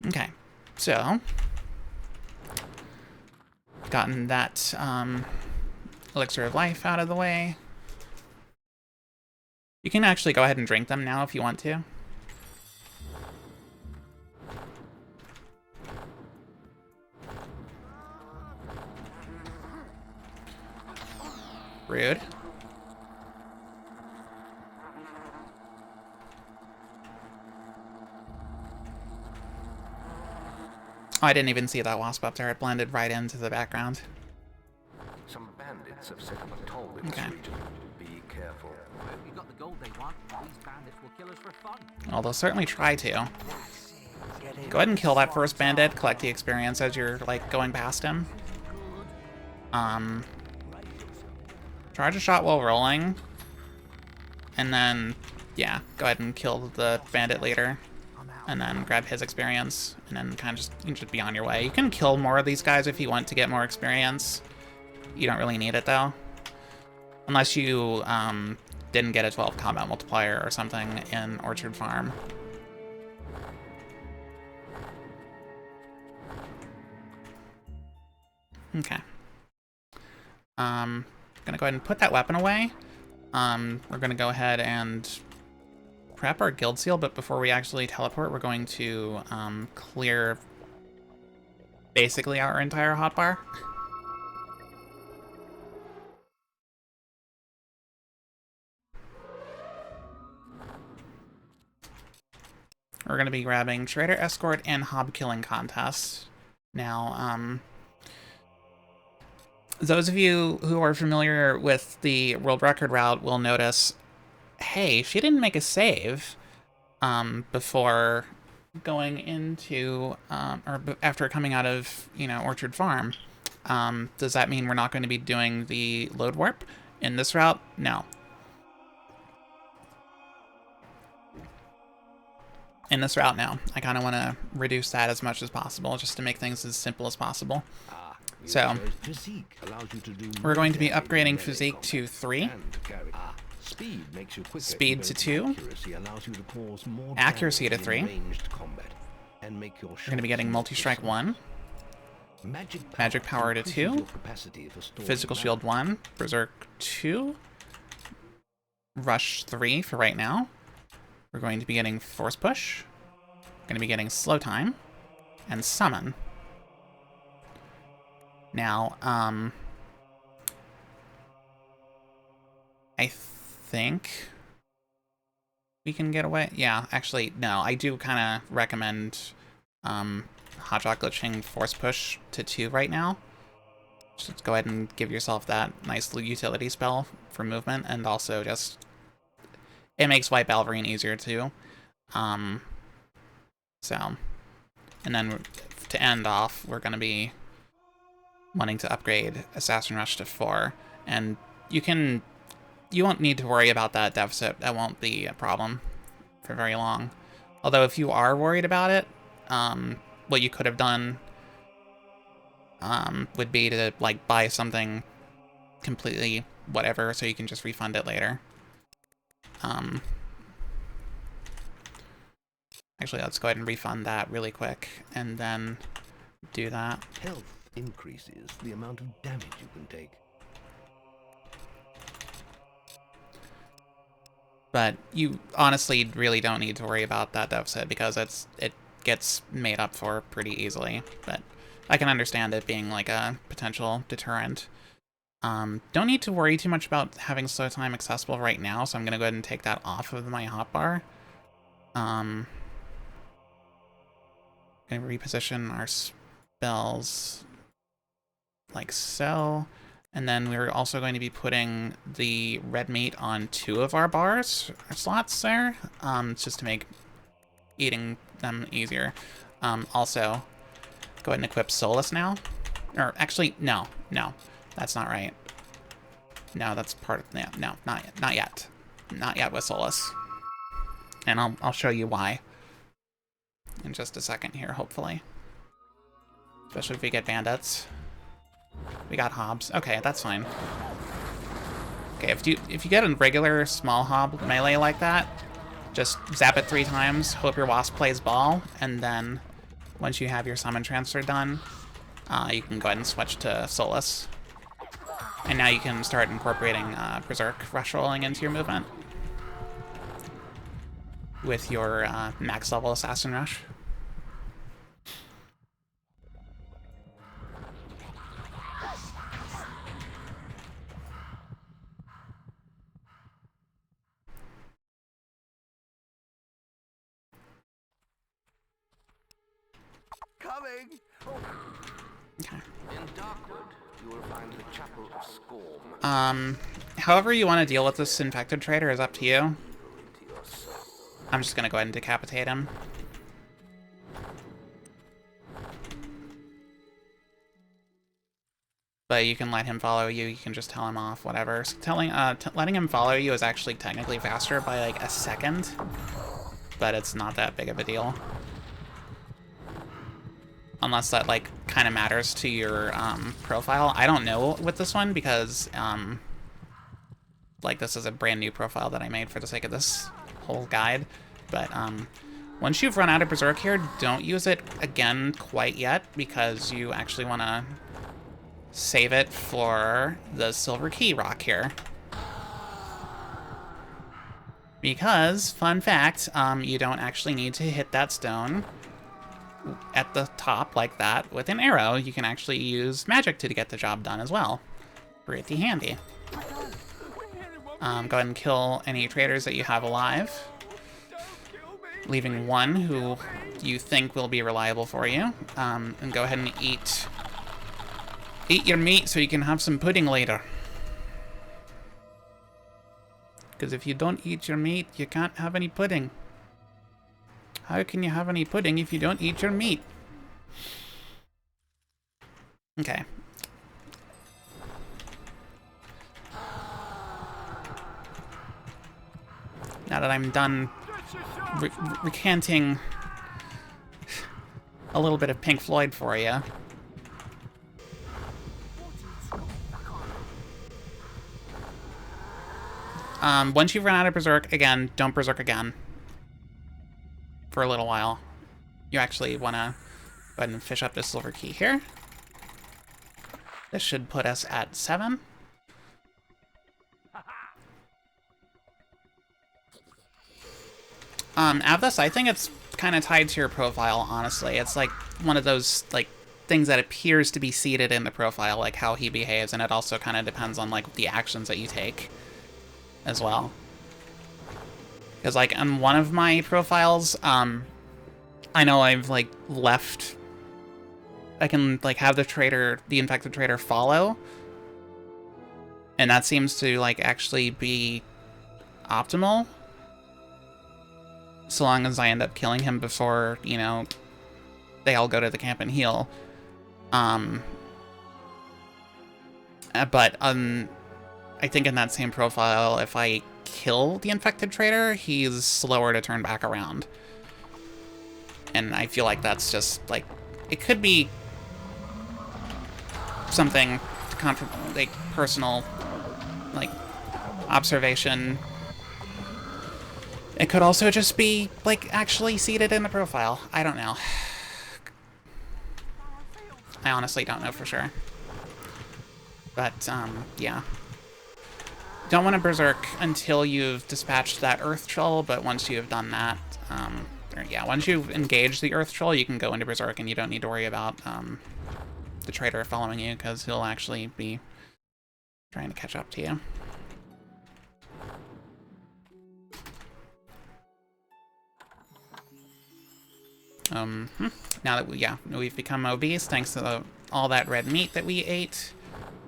Okay, so gotten that elixir of life out of the way. You can actually go ahead and drink them now if you want to. Rude. Oh, I didn't even see that wasp up there. It blended right into the background. Some bandits have set up a toll in this region. Be careful. If you got the gold they want, these bandits will kill us for fun. Well, they'll certainly try to. Go ahead and kill that first bandit. Collect the experience as you're, like, going past him. Charge a shot while rolling. And then, yeah, go ahead and kill the bandit later. And then grab his experience. And then kind of just, you can just be on your way. You can kill more of these guys if you want to get more experience. You don't really need it, though. Unless you didn't get a 12 combat multiplier or something in Orchard Farm. Okay. Gonna go ahead and put that weapon away. We're gonna go ahead and prep our guild seal, but before we actually teleport, we're going to clear basically our entire hotbar. We're gonna be grabbing Trader, Escort, and Hob Killing Contest. Now, those of you who are familiar with the world record route will notice, hey, she didn't make a save before going into, or after coming out of, you know, Orchard Farm. Does that mean we're not going to be doing the load warp in this route? No. In this route, no. I kind of want to reduce that as much as possible, just to make things as simple as possible. So, we're going to be upgrading Physique to 3. Speed to 2. Accuracy to 3. We're going to be getting Multi-Strike 1. Magic Power to 2. Physical Shield 1. Berserk 2. Rush 3 for right now. We're going to be getting Force Push. We're going to be getting Slow Time. And Summon. Now, I think we can get away. Yeah, actually, no. I do kind of recommend Hotshot glitching Force Push to 2 right now. Just go ahead and give yourself that nice utility spell for movement, and also just it makes White Balverine easier too. So, and then to end off, we're gonna be wanting to upgrade Assassin Rush to 4, and you won't need to worry about that deficit. That won't be a problem for very long. Although if you are worried about it, what you could have done would be to like buy something completely whatever, so you can just refund it later. Actually, let's go ahead and refund that really quick, and then do that. Health increases the amount of damage you can take. But you honestly really don't need to worry about that deficit, because it gets made up for pretty easily. But I can understand it being like a potential deterrent. Don't need to worry too much about having slow time accessible right now, so I'm gonna go ahead and take that off of my hotbar. Gonna reposition our spells like so. And then we're also going to be putting the red meat on 2 of our bars, or slots there, just to make eating them easier. Also, go ahead and equip Solus now. Or actually, no, that's not right. No, that's part of, yeah, no, not yet. Not yet with Solus. And I'll show you why in just a second here, hopefully. Especially if we get bandits. We got hobs. Okay, that's fine. Okay, if you get a regular small hob melee like that, just zap it 3 times, hope your wasp plays ball, and then once you have your summon transfer done, you can go ahead and switch to Solus. And now you can start incorporating Berserk rush rolling into your movement with your max level Assassin Rush. Coming! Okay. In Darkwood, you will find the Chapel of Scorn. However you want to deal with this infected trader is up to you. To your soul. I'm just gonna go ahead and decapitate him. But you can let him follow you, you can just tell him off, whatever. So letting him follow you is actually technically faster by like a second, but it's not that big of a deal. Unless that like kind of matters to your profile. I don't know with this one because like this is a brand new profile that I made for the sake of this whole guide. But once you've run out of Berserk here, don't use it again quite yet because you actually want to save it for the Silver Key rock here. Because, fun fact, you don't actually need to hit that stone at the top like that with an arrow. You can actually use magic to get the job done as well. Pretty handy. Go ahead and kill any traders that you have alive, leaving one who you think will be reliable for you. And go ahead and eat your meat so you can have some pudding later. Because if you don't eat your meat, you can't have any pudding. How can you have any pudding if you don't eat your meat? Okay. Now that I'm done recanting a little bit of Pink Floyd for you. Once you've run out of Berserk, again, don't Berserk again. For a little while. You actually want to go ahead and fish up this Silver Key here. This should put us at 7. Avthus, I think it's kind of tied to your profile, honestly. It's like one of those like things that appears to be seated in the profile, like how he behaves, and it also kind of depends on like the actions that you take as well. Because like on one of my profiles, I know I've like left. I can like have the infected trader follow, and that seems to like actually be optimal. So long as I end up killing him before, you know, they all go to the camp and heal. But I think in that same profile, if I kill the infected trader, he's slower to turn back around. And I feel like that's just, like, it could be something, like, personal, like, observation. It could also just be, like, actually seated in the profile. I don't know. I honestly don't know for sure. But, yeah. Don't want to Berserk until you've dispatched that Earth Troll, but once you've done that, once you've engaged the Earth Troll, you can go into Berserk and you don't need to worry about the trader following you, because he'll actually be trying to catch up to you. Now that we've become obese thanks to all that red meat that we ate,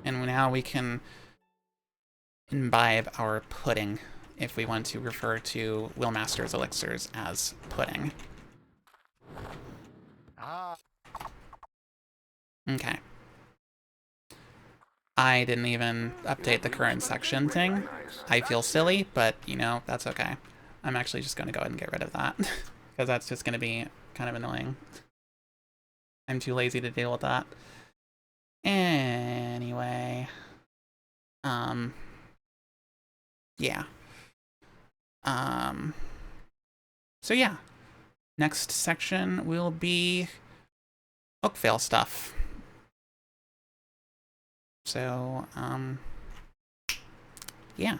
and now we can imbibe our pudding, if we want to refer to Willmaster's elixirs as pudding. Okay. I didn't even update the current section thing. I feel silly, but, you know, that's okay. I'm actually just going to go ahead and get rid of that, because that's just going to be kind of annoying. I'm too lazy to deal with that. Anyway. Yeah. So yeah. Next section will be Oakvale stuff. So, yeah.